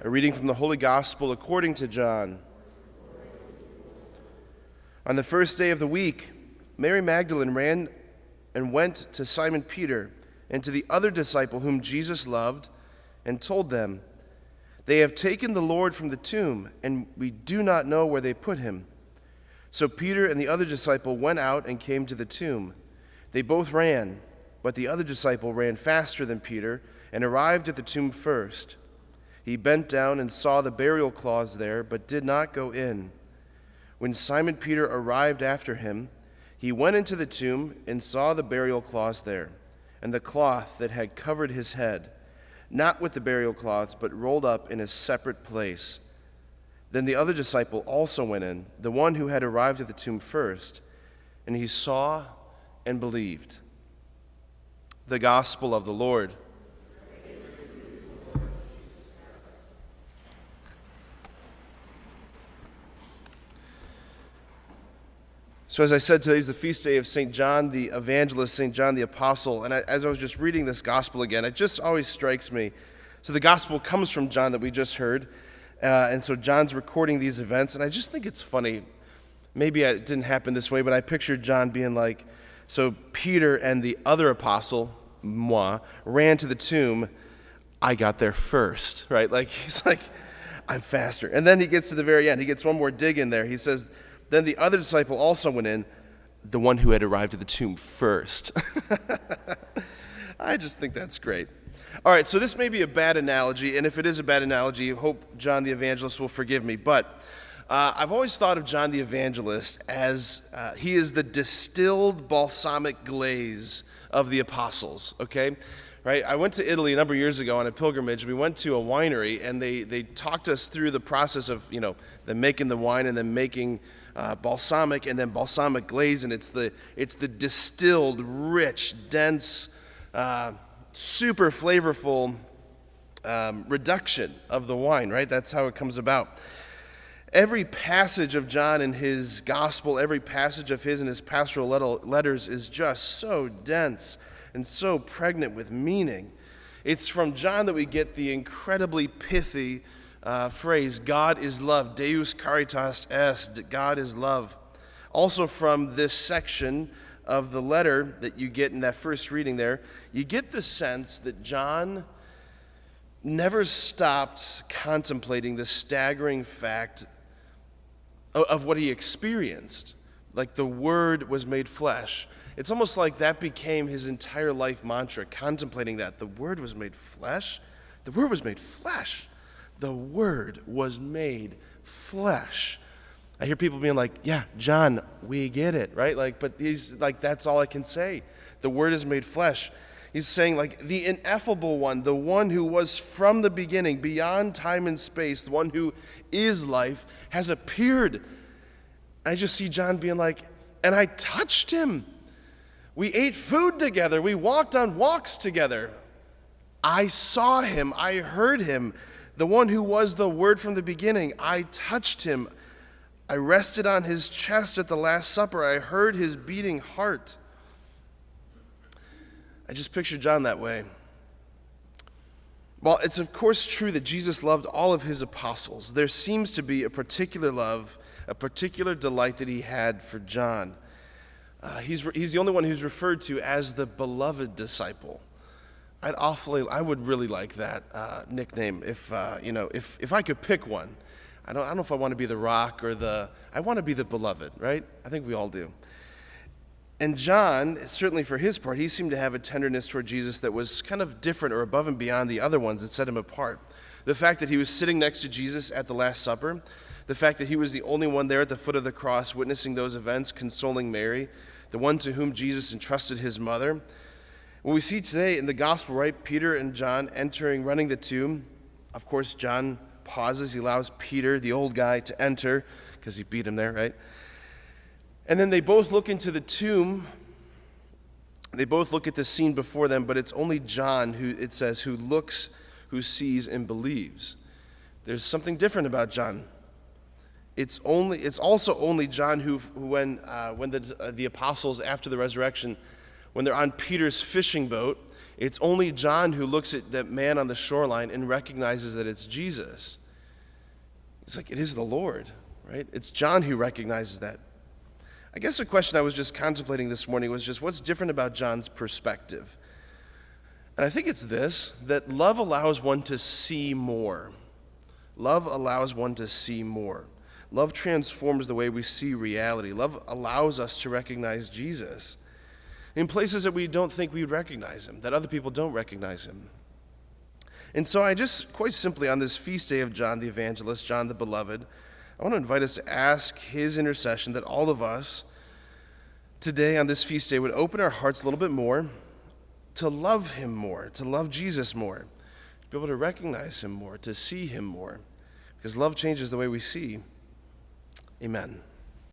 A reading from the Holy Gospel according to John. On the first day of the week, Mary Magdalene ran and went to Simon Peter and to the other disciple whom Jesus loved and told them, "They have taken the Lord from the tomb, and we do not know where they put him." So Peter and the other disciple went out and came to the tomb. They both ran, but the other disciple ran faster than Peter and arrived at the tomb first. He bent down and saw the burial cloths there, but did not go in. When Simon Peter arrived after him, he went into the tomb and saw the burial cloths there, and the cloth that had covered his head, not with the burial cloths, but rolled up in a separate place. Then the other disciple also went in, the one who had arrived at the tomb first, and he saw and believed. The Gospel of the Lord. So as I said, today is the feast day of St. John the Evangelist, St. John the Apostle. And as I was just reading this gospel again, it just always strikes me. So the gospel comes from John that we just heard. And so John's recording these events. And I just think it's funny. Maybe it didn't happen this way, but I pictured John being like, so Peter and the other apostle, moi, ran to the tomb. I got there first, right? Like, he's like, I'm faster. And then he gets to the very end. He gets one more dig in there. He says, then the other disciple also went in, the one who had arrived at the tomb first. I just think that's great. All right, so this may be a bad analogy, and if it is a bad analogy, I hope John the Evangelist will forgive me. But I've always thought of John the Evangelist as he is the distilled balsamic glaze of the apostles, okay? Right? I went to Italy a number of years ago on a pilgrimage. We went to a winery, and they talked us through the process of, them making the wine and then making balsamic and then balsamic glaze, and it's the distilled, rich, dense, super flavorful reduction of the wine, right? That's how it comes about. Every passage of John in his gospel, every passage of his in his pastoral letters is just so dense and so pregnant with meaning. It's from John that we get the incredibly pithy phrase, God is love, Deus caritas est, God is love. Also from this section of the letter that you get in that first reading there, you get the sense that John never stopped contemplating the staggering fact of what he experienced. Like the Word was made flesh. It's almost like that became his entire life mantra, contemplating that. The Word was made flesh? The Word was made flesh. The Word was made flesh. I hear people being like, yeah, John, we get it, right? But he's like, that's all I can say. The Word is made flesh. He's saying, the ineffable one, the one who was from the beginning, beyond time and space, the one who is life, has appeared. I just see John being like, and I touched him. We ate food together. We walked on walks together. I saw him. I heard him. The one who was the Word from the beginning. I touched him. I rested on his chest at the Last Supper. I heard his beating heart. I just picture John that way. While it's of course true that Jesus loved all of his apostles, there seems to be a particular love, a particular delight that he had for John. He's the only one who's referred to as the beloved disciple. I would really like that nickname if I could pick one. I don't know if I want to be the Rock or I want to be the beloved, right? I think we all do. And John, certainly for his part, he seemed to have a tenderness toward Jesus that was kind of different or above and beyond the other ones that set him apart. The fact that he was sitting next to Jesus at the Last Supper, the fact that he was the only one there at the foot of the cross witnessing those events, consoling Mary, the one to whom Jesus entrusted his mother. When we see today in the gospel, right, Peter and John running the tomb, of course, John pauses. He allows Peter, the old guy, to enter because he beat him there, right? And then they both look into the tomb. They both look at the scene before them, but it's only John who looks, who sees and believes. There's something different about John. It's also only John who when the apostles after the resurrection, when they're on Peter's fishing boat, It's only John who looks at that man on the shoreline and recognizes that it's Jesus. It's like, it is the Lord, right? It's John who recognizes that. I guess the question I was just contemplating this morning was just what's different about John's perspective? And I think it's this, that love allows one to see more. Love allows one to see more. Love transforms the way we see reality. Love allows us to recognize Jesus in places that we don't think we would recognize him, that other people don't recognize him. And so I just, quite simply, on this feast day of John the Evangelist, John the Beloved, I want to invite us to ask his intercession that all of us today on this feast day would open our hearts a little bit more to love him more, to love Jesus more, to be able to recognize him more, to see him more, because love changes the way we see. Amen.